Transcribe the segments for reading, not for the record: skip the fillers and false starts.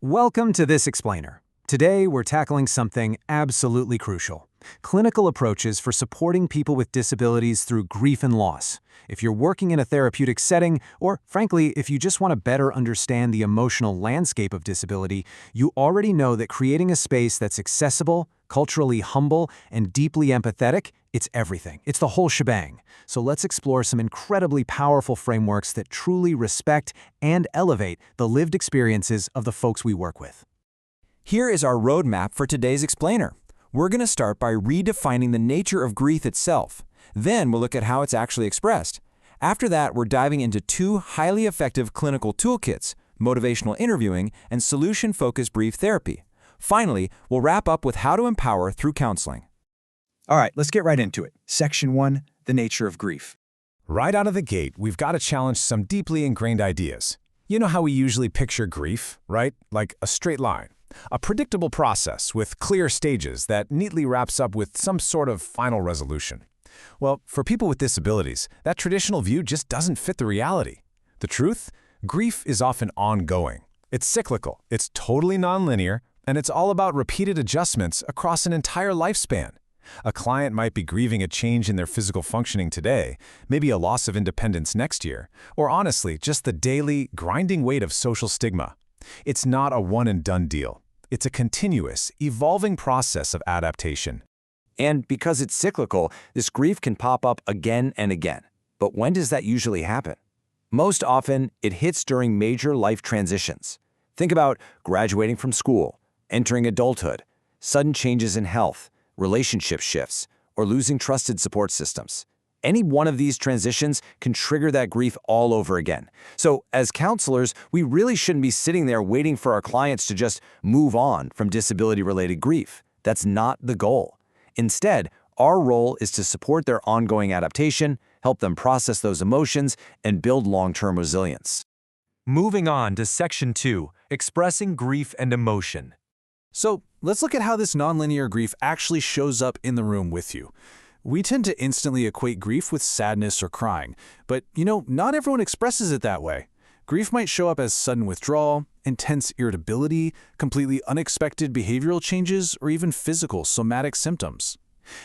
Welcome to This Explainer. Today, we're tackling something absolutely crucial: clinical approaches for supporting people with disabilities through grief and loss. If you're working in a therapeutic setting, or frankly, if you just want to better understand the emotional landscape of disability, you already know that creating a space that's accessible, culturally humble, and deeply empathetic, it's everything. It's the whole shebang. So let's explore some incredibly powerful frameworks that truly respect and elevate the lived experiences of the folks we work with. Here is our roadmap for today's explainer. We're going to start by redefining the nature of grief itself. Then we'll look at how it's actually expressed. After that, we're diving into two highly effective clinical toolkits: motivational interviewing and solution-focused brief therapy. Finally, we'll wrap up with how to empower through counseling. All right, let's get right into it. Section 1, the nature of grief. Right out of the gate, we've got to challenge some deeply ingrained ideas. You know how we usually picture grief, right? Like a straight line. A predictable process with clear stages that neatly wraps up with some sort of final resolution. Well, for people with disabilities, that traditional view just doesn't fit the reality. The truth? Grief is often ongoing. It's cyclical, it's totally nonlinear, and it's all about repeated adjustments across an entire lifespan. A client might be grieving a change in their physical functioning today, maybe a loss of independence next year, or honestly, just the daily, grinding weight of social stigma. It's not a one-and-done deal. It's a continuous, evolving process of adaptation. And because it's cyclical, this grief can pop up again and again. But when does that usually happen? Most often, it hits during major life transitions. Think about graduating from school, entering adulthood, sudden changes in health, relationship shifts, or losing trusted support systems. Any one of these transitions can trigger that grief all over again. So as counselors, we really shouldn't be sitting there waiting for our clients to just move on from disability-related grief. That's not the goal. Instead, our role is to support their ongoing adaptation, help them process those emotions, and build long-term resilience. Moving on to Section 2, expressing grief and emotion. So let's look at how this nonlinear grief actually shows up in the room with you. We tend to instantly equate grief with sadness or crying, but not everyone expresses it that way. Grief might show up as sudden withdrawal, intense irritability, completely unexpected behavioral changes, or even physical, somatic symptoms.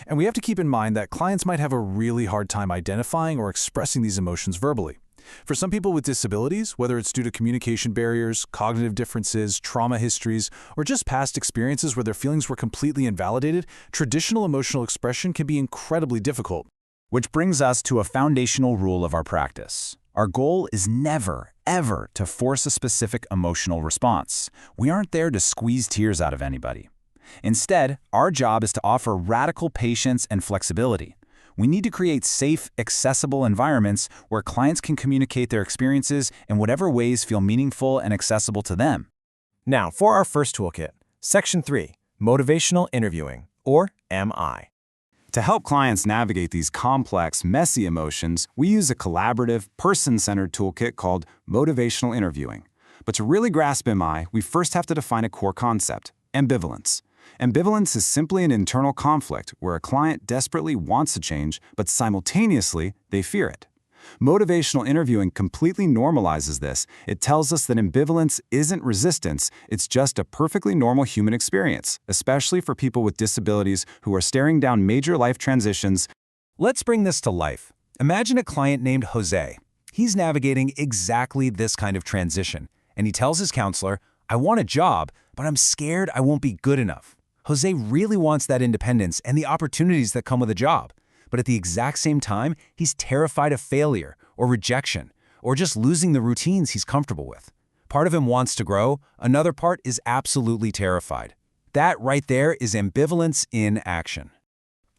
And we have to keep in mind that clients might have a really hard time identifying or expressing these emotions verbally. For some people with disabilities, whether it's due to communication barriers, cognitive differences, trauma histories, or just past experiences where their feelings were completely invalidated, traditional emotional expression can be incredibly difficult. Which brings us to a foundational rule of our practice. Our goal is never, ever to force a specific emotional response. We aren't there to squeeze tears out of anybody. Instead, our job is to offer radical patience and flexibility. We need to create safe, accessible environments where clients can communicate their experiences in whatever ways feel meaningful and accessible to them. Now, for our first toolkit, Section 3, motivational interviewing, or MI. To help clients navigate these complex, messy emotions, we use a collaborative, person-centered toolkit called motivational interviewing. But to really grasp MI, we first have to define a core concept: ambivalence. Ambivalence is simply an internal conflict where a client desperately wants a change, but simultaneously, they fear it. Motivational interviewing completely normalizes this. It tells us that ambivalence isn't resistance, it's just a perfectly normal human experience, especially for people with disabilities who are staring down major life transitions. Let's bring this to life. Imagine a client named Jose. He's navigating exactly this kind of transition, and he tells his counselor, "I want a job, but I'm scared I won't be good enough." Jose really wants that independence and the opportunities that come with a job. But at the exact same time, he's terrified of failure or rejection or just losing the routines he's comfortable with. Part of him wants to grow, another part is absolutely terrified. That right there is ambivalence in action.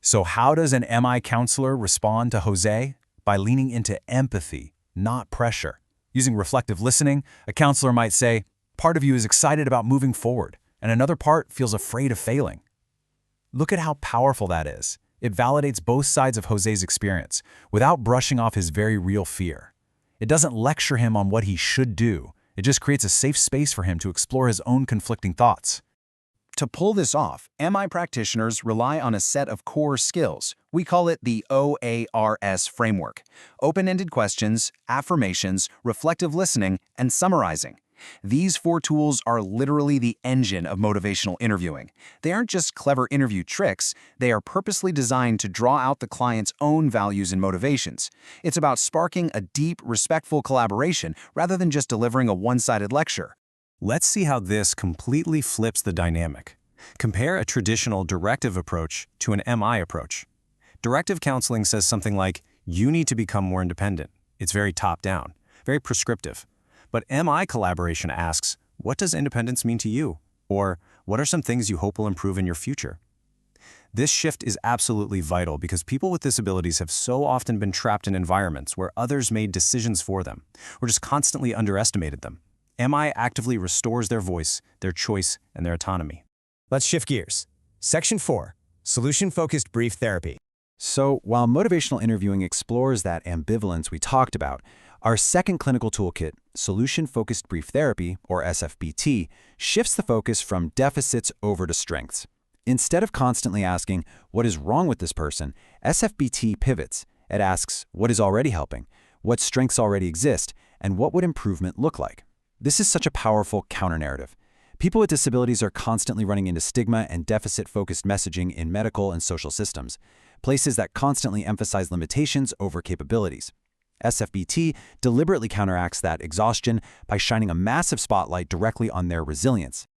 So how does an MI counselor respond to Jose? By leaning into empathy, not pressure. Using reflective listening, a counselor might say, "Part of you is excited about moving forward, and another part feels afraid of failing." Look at how powerful that is. It validates both sides of Jose's experience without brushing off his very real fear. It doesn't lecture him on what he should do. It just creates a safe space for him to explore his own conflicting thoughts. To pull this off, MI practitioners rely on a set of core skills. We call it the OARS framework: open-ended questions, affirmations, reflective listening, and summarizing. These 4 tools are literally the engine of motivational interviewing. They aren't just clever interview tricks, they are purposely designed to draw out the client's own values and motivations. It's about sparking a deep, respectful collaboration rather than just delivering a one-sided lecture. Let's see how this completely flips the dynamic. Compare a traditional directive approach to an MI approach. Directive counseling says something like, you need to become more independent. It's very top-down, very prescriptive. But MI collaboration asks, what does independence mean to you? Or, what are some things you hope will improve in your future? This shift is absolutely vital because people with disabilities have so often been trapped in environments where others made decisions for them, or just constantly underestimated them. MI actively restores their voice, their choice, and their autonomy. Let's shift gears. Section 4, Solution-Focused Brief Therapy. So, while motivational interviewing explores that ambivalence we talked about, our second clinical toolkit, Solution-Focused Brief Therapy, or SFBT, shifts the focus from deficits over to strengths. Instead of constantly asking, what is wrong with this person, SFBT pivots. It asks, what is already helping, what strengths already exist, and what would improvement look like? This is such a powerful counter-narrative. People with disabilities are constantly running into stigma and deficit-focused messaging in medical and social systems, places that constantly emphasize limitations over capabilities. SFBT deliberately counteracts that exhaustion by shining a massive spotlight directly on their resilience.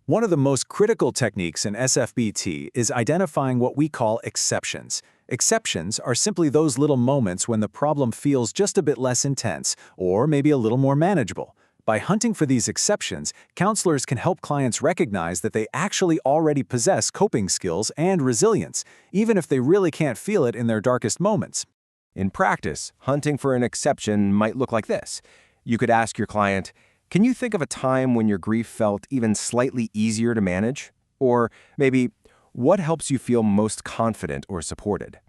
One of the most critical techniques in SFBT is identifying what we call exceptions. Exceptions are simply those little moments when the problem feels just a bit less intense or maybe a little more manageable. By hunting for these exceptions, counselors can help clients recognize that they actually already possess coping skills and resilience, even if they really can't feel it in their darkest moments. In practice, hunting for an exception might look like this. You could ask your client, can you think of a time when your grief felt even slightly easier to manage? Or maybe, what helps you feel most confident or supported?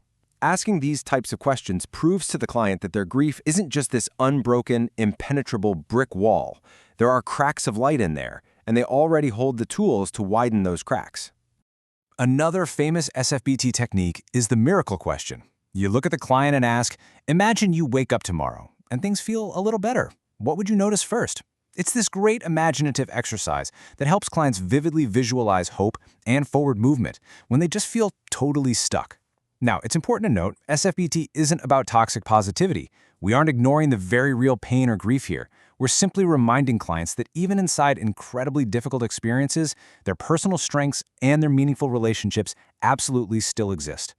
Asking these types of questions proves to the client that their grief isn't just this unbroken, impenetrable brick wall. There are cracks of light in there, and they already hold the tools to widen those cracks. Another famous SFBT technique is the miracle question. You look at the client and ask, imagine you wake up tomorrow and things feel a little better. What would you notice first? It's this great imaginative exercise that helps clients vividly visualize hope and forward movement when they just feel totally stuck. Now, it's important to note, SFBT isn't about toxic positivity. We aren't ignoring the very real pain or grief here. We're simply reminding clients that even inside incredibly difficult experiences, their personal strengths and their meaningful relationships absolutely still exist.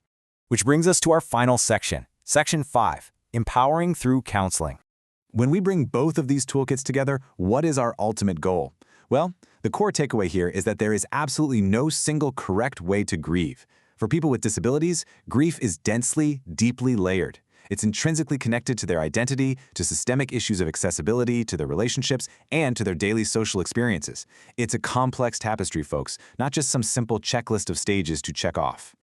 Which brings us to our final section, Section 5, Empowering Through Counseling. When we bring both of these toolkits together, what is our ultimate goal? Well, the core takeaway here is that there is absolutely no single correct way to grieve. For people with disabilities, grief is densely, deeply layered. It's intrinsically connected to their identity, to systemic issues of accessibility, to their relationships, and to their daily social experiences. It's a complex tapestry, folks, not just some simple checklist of stages to check off.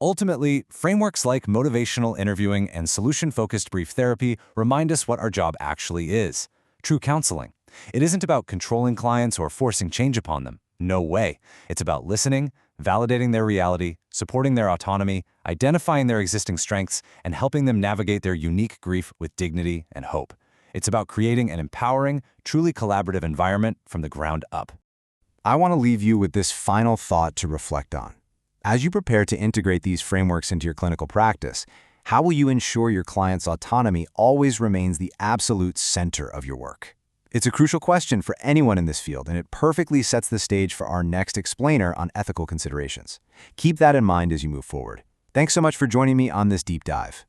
Ultimately, frameworks like motivational interviewing and solution-focused brief therapy remind us what our job actually is. True counseling. It isn't about controlling clients or forcing change upon them. No way. It's about listening, validating their reality, supporting their autonomy, identifying their existing strengths, and helping them navigate their unique grief with dignity and hope. It's about creating an empowering, truly collaborative environment from the ground up. I want to leave you with this final thought to reflect on. As you prepare to integrate these frameworks into your clinical practice, how will you ensure your client's autonomy always remains the absolute center of your work? It's a crucial question for anyone in this field, and it perfectly sets the stage for our next explainer on ethical considerations. Keep that in mind as you move forward. Thanks so much for joining me on this deep dive.